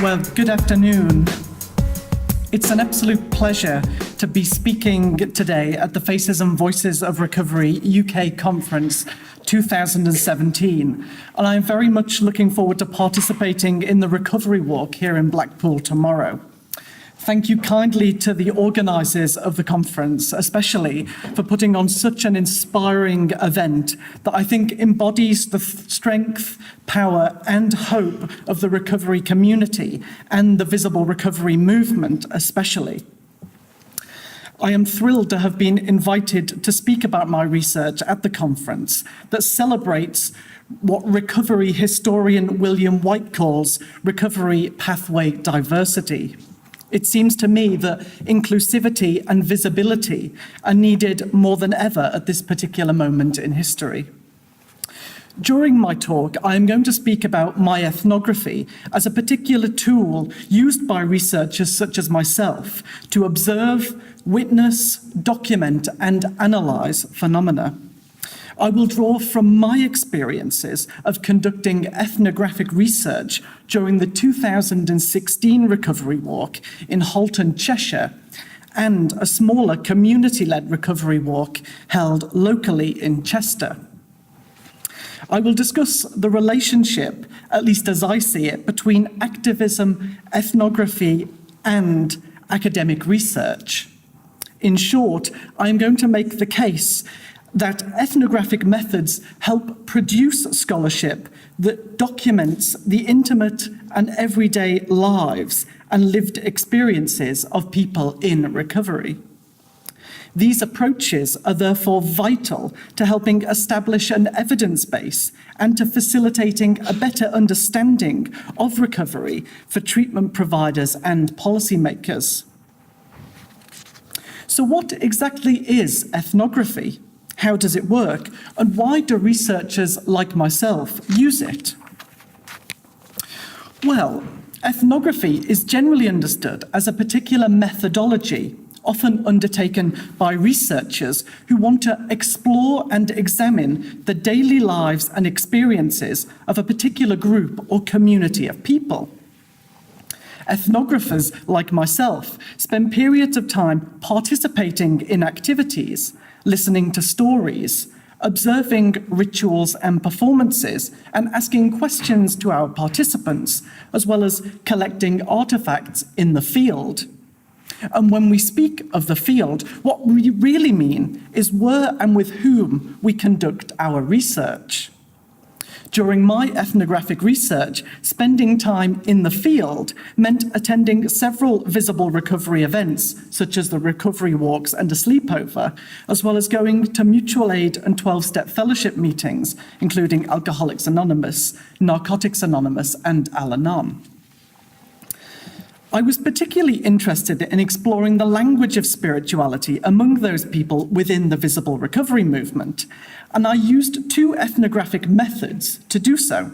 Well, good afternoon. It's an absolute pleasure to be speaking today at the Faces and Voices of Recovery UK Conference 2017, and I'm very much looking forward to participating in the recovery walk here in Blackpool tomorrow. Thank you kindly to the organisers of the conference, especially for putting on such an inspiring event that I think embodies the strength, power and hope of the recovery community and the visible recovery movement especially. I am thrilled to have been invited to speak about my research at the conference that celebrates what recovery historian William White calls recovery pathway diversity. It seems to me that inclusivity and visibility are needed more than ever at this particular moment in history. During my talk, I am going to speak about my ethnography as a particular tool used by researchers such as myself to observe, witness, document, and analyse phenomena. I will draw from my experiences of conducting ethnographic research during the 2016 recovery walk in Halton, Cheshire, and a smaller community-led recovery walk held locally in Chester. I will discuss the relationship, at least as I see it, between activism, ethnography, and academic research. In short, I am going to make the case that ethnographic methods help produce scholarship that documents the intimate and everyday lives and lived experiences of people in recovery. These approaches are therefore vital to helping establish an evidence base and to facilitating a better understanding of recovery for treatment providers and policymakers. So what exactly is ethnography? How does it work? And why do researchers like myself use it? Well, ethnography is generally understood as a particular methodology, often undertaken by researchers who want to explore and examine the daily lives and experiences of a particular group or community of people. Ethnographers like myself spend periods of time participating in activities, listening to stories, observing rituals and performances, and asking questions to our participants, as well as collecting artifacts in the field. And when we speak of the field, what we really mean is where and with whom we conduct our research. During my ethnographic research, spending time in the field meant attending several visible recovery events, such as the recovery walks and a sleepover, as well as going to mutual aid and 12-step fellowship meetings, including Alcoholics Anonymous, Narcotics Anonymous, and Al-Anon. I was particularly interested in exploring the language of spirituality among those people within the visible recovery movement, and I used two ethnographic methods to do so.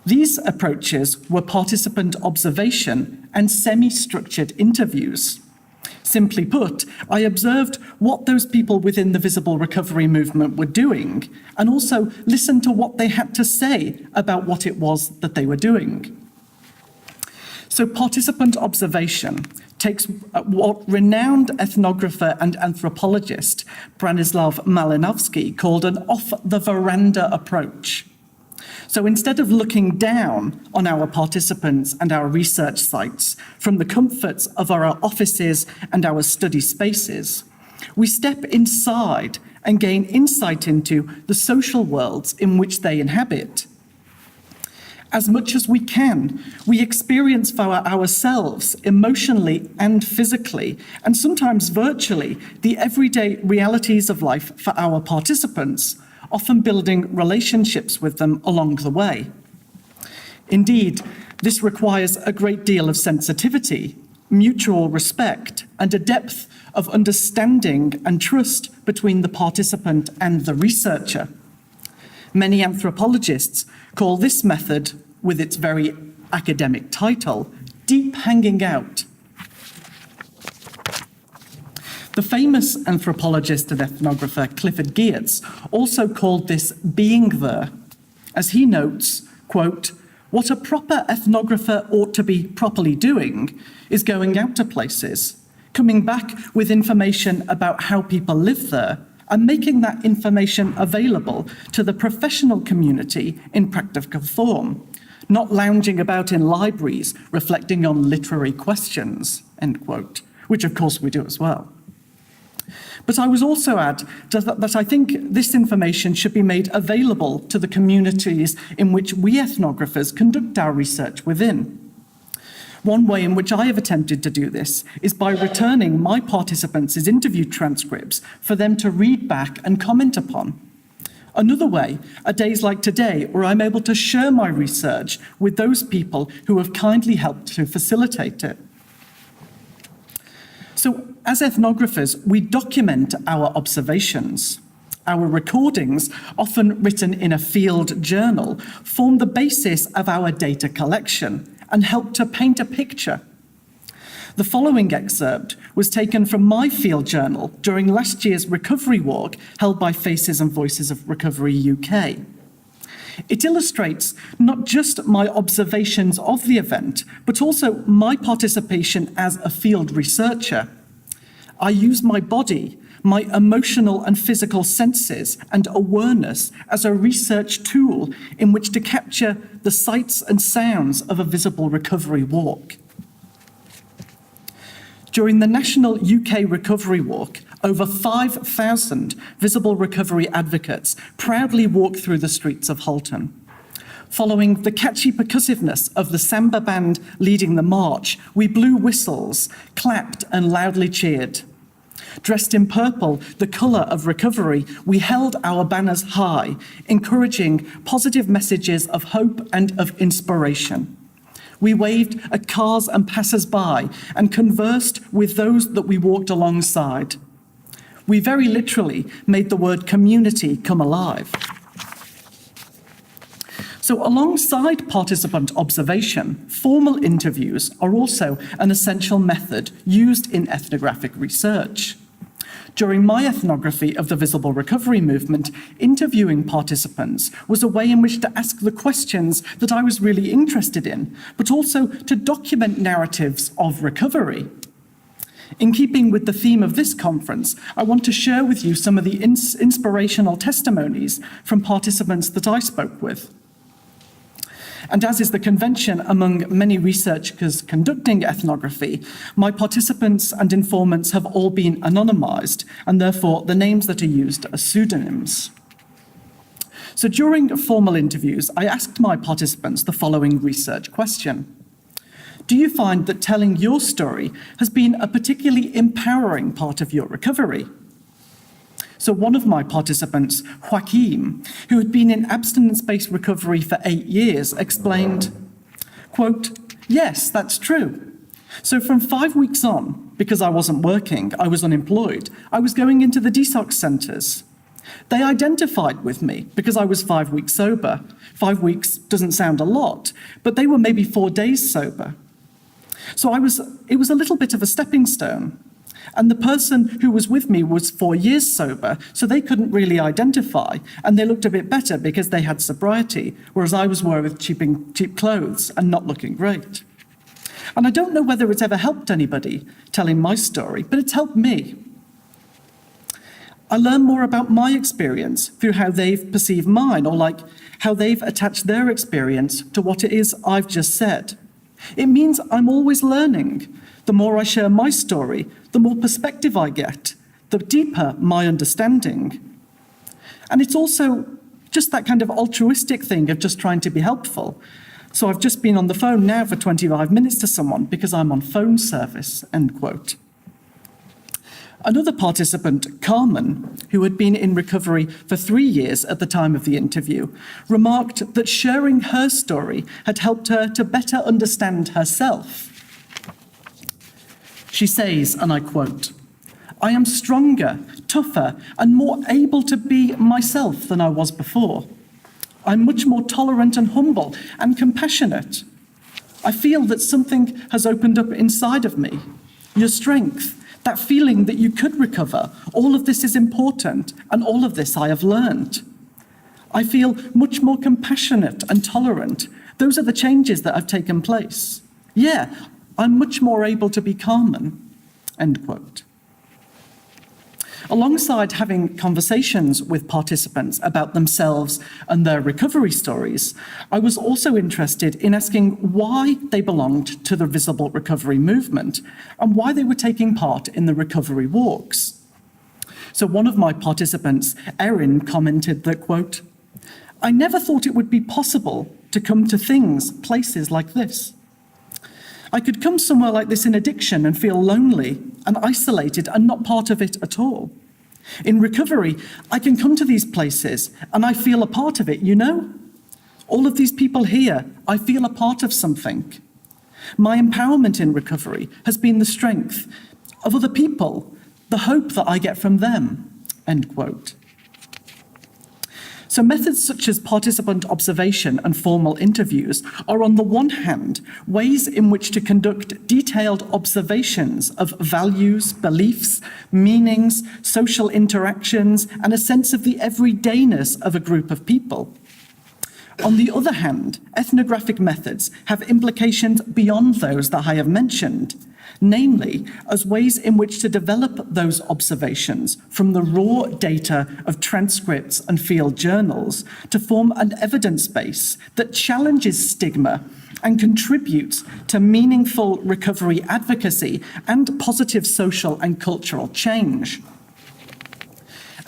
These approaches were participant observation and semi-structured interviews. Simply put, I observed what those people within the visible recovery movement were doing, and also listened to what they had to say about what it was that they were doing. So participant observation takes what renowned ethnographer and anthropologist Branislav Malinovsky called an off-the-veranda approach. So instead of looking down on our participants and our research sites from the comforts of our offices and our study spaces, we step inside and gain insight into the social worlds in which they inhabit. As much as we can, we experience for ourselves, emotionally and physically, and sometimes virtually, the everyday realities of life for our participants, often building relationships with them along the way. Indeed, this requires a great deal of sensitivity, mutual respect, and a depth of understanding and trust between the participant and the researcher. Many anthropologists call this method, with its very academic title, deep hanging out. The famous anthropologist and ethnographer Clifford Geertz also called this being there. As he notes, quote, What a proper ethnographer ought to be properly doing is going out to places, coming back with information about how people live there, and making that information available to the professional community in practical form, not lounging about in libraries reflecting on literary questions, end quote, which of course we do as well. But I would also add that I think this information should be made available to the communities in which we ethnographers conduct our research within. One way in which I have attempted to do this is by returning my participants' interview transcripts for them to read back and comment upon. Another way are days like today, where I'm able to share my research with those people who have kindly helped to facilitate it. So, as ethnographers, we document our observations. Our recordings, often written in a field journal, form the basis of our data collection and help to paint a picture. The following excerpt was taken from my field journal during last year's recovery walk held by Faces and Voices of Recovery UK. It illustrates not just my observations of the event, but also my participation as a field researcher. I use my body, my emotional and physical senses and awareness as a research tool in which to capture the sights and sounds of a visible recovery walk. During the National UK Recovery Walk, over 5,000 visible recovery advocates proudly walked through the streets of Halton. Following the catchy percussiveness of the samba band leading the march, we blew whistles, clapped and loudly cheered. Dressed in purple, the colour of recovery, we held our banners high, encouraging positive messages of hope and of inspiration. We waved at cars and passers-by and conversed with those that we walked alongside. We very literally made the word community come alive. So alongside participant observation, formal interviews are also an essential method used in ethnographic research. During my ethnography of the visible recovery movement, interviewing participants was a way in which to ask the questions that I was really interested in, but also to document narratives of recovery. In keeping with the theme of this conference, I want to share with you some of the inspirational testimonies from participants that I spoke with. And as is the convention among many researchers conducting ethnography, my participants and informants have all been anonymised, and therefore the names that are used are pseudonyms. So during formal interviews, I asked my participants the following research question. Do you find that telling your story has been a particularly empowering part of your recovery? So one of my participants, Joaquim, who had been in abstinence-based recovery for 8 years, explained, quote, "Yes, that's true. So from 5 weeks on, because I wasn't working, I was unemployed, I was going into the detox centres. They identified with me because I was 5 weeks sober. 5 weeks doesn't sound a lot, but they were maybe 4 days sober. So it was a little bit of a stepping stone. And the person who was with me was 4 years sober, so they couldn't really identify, and they looked a bit better because they had sobriety, whereas I was wearing cheap clothes and not looking great. And I don't know whether it's ever helped anybody telling my story, but it's helped me. I learn more about my experience through how they've perceived mine, or like how they've attached their experience to what it is I've just said. It means I'm always learning. The more I share my story, the more perspective I get, the deeper my understanding. And it's also just that kind of altruistic thing of just trying to be helpful. So I've just been on the phone now for 25 minutes to someone because I'm on phone service, end quote. Another participant, Carmen, who had been in recovery for 3 years at the time of the interview, remarked that sharing her story had helped her to better understand herself. She says, and I quote, "I am stronger, tougher, and more able to be myself than I was before. I'm much more tolerant and humble and compassionate. I feel that something has opened up inside of me. Your strength, that feeling that you could recover, all of this is important, and all of this I have learned. I feel much more compassionate and tolerant, Those are the changes that have taken place. Yeah, I'm much more able to be Carmen, end quote. Alongside having conversations with participants about themselves and their recovery stories, I was also interested in asking why they belonged to the visible recovery movement and why they were taking part in the recovery walks. So one of my participants, Erin, commented that, quote, "I never thought it would be possible to come to things, places like this. I could come somewhere like this in addiction and feel lonely and isolated and not part of it at all. In recovery, I can come to these places and I feel a part of it, you know? All of these people here, I feel a part of something. My empowerment in recovery has been the strength of other people, the hope that I get from them," end quote. So methods such as participant observation and formal interviews are, on the one hand, ways in which to conduct detailed observations of values, beliefs, meanings, social interactions, and a sense of the everydayness of a group of people. On the other hand, ethnographic methods have implications beyond those that I have mentioned, namely as ways in which to develop those observations from the raw data of transcripts and field journals to form an evidence base that challenges stigma and contributes to meaningful recovery advocacy and positive social and cultural change.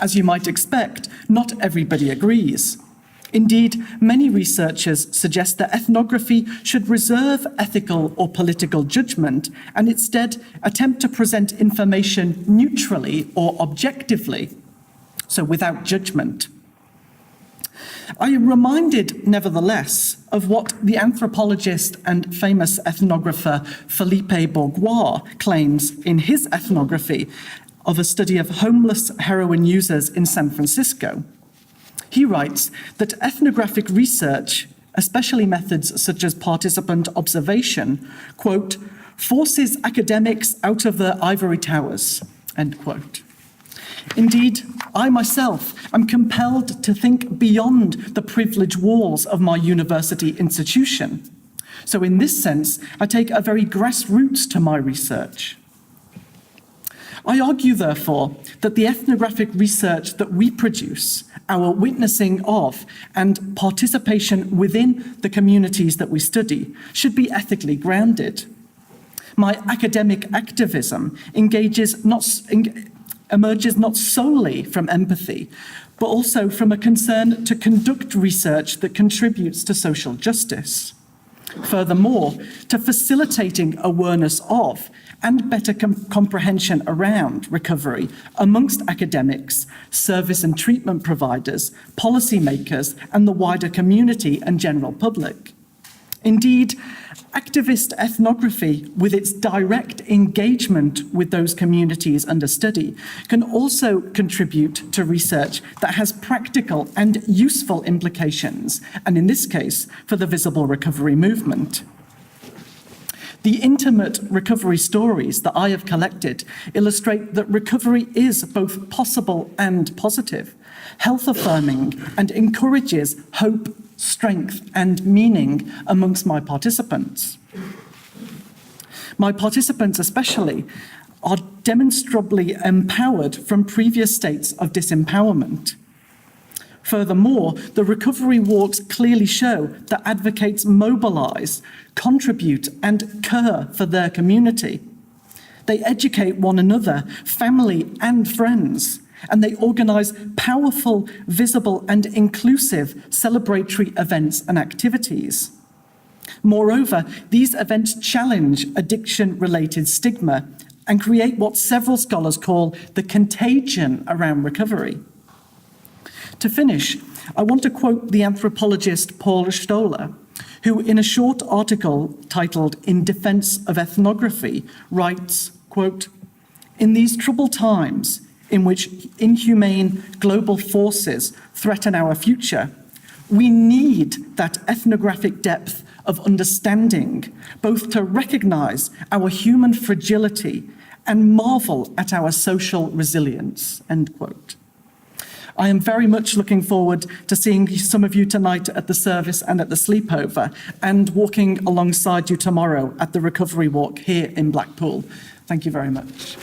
As you might expect, not everybody agrees. Indeed, many researchers suggest that ethnography should reserve ethical or political judgment and instead attempt to present information neutrally or objectively, so without judgment. I am reminded, nevertheless, of what the anthropologist and famous ethnographer Philippe Bourgois claims in his ethnography of a study of homeless heroin users in San Francisco. He writes that ethnographic research, especially methods such as participant observation, quote, "forces academics out of their ivory towers," end quote. Indeed, I myself am compelled to think beyond the privileged walls of my university institution. So in this sense, I take a very grassroots to my research. I argue, therefore, that the ethnographic research that we produce, our witnessing of and participation within the communities that we study, should be ethically grounded. My academic activism emerges not solely from empathy, but also from a concern to conduct research that contributes to social justice. Furthermore, to facilitating awareness of and better comprehension around recovery amongst academics, service and treatment providers, policymakers, and the wider community and general public. Indeed, activist ethnography, with its direct engagement with those communities under study, can also contribute to research that has practical and useful implications, and in this case, for the visible recovery movement. The intimate recovery stories that I have collected illustrate that recovery is both possible and positive, health-affirming, and encourages hope, strength, and meaning amongst my participants. My participants especially are demonstrably empowered from previous states of disempowerment. Furthermore, the recovery walks clearly show that advocates mobilise, contribute, and care for their community. They educate one another, family and friends, and they organise powerful, visible, and inclusive celebratory events and activities. Moreover, these events challenge addiction-related stigma and create what several scholars call the contagion around recovery. To finish, I want to quote the anthropologist Paul Stoller, who in a short article titled "In Defense of Ethnography" writes, quote, "In these troubled times in which inhumane global forces threaten our future, we need that ethnographic depth of understanding, both to recognise our human fragility and marvel at our social resilience," end quote. I am very much looking forward to seeing some of you tonight at the service and at the sleepover, and walking alongside you tomorrow at the recovery walk here in Blackpool. Thank you very much.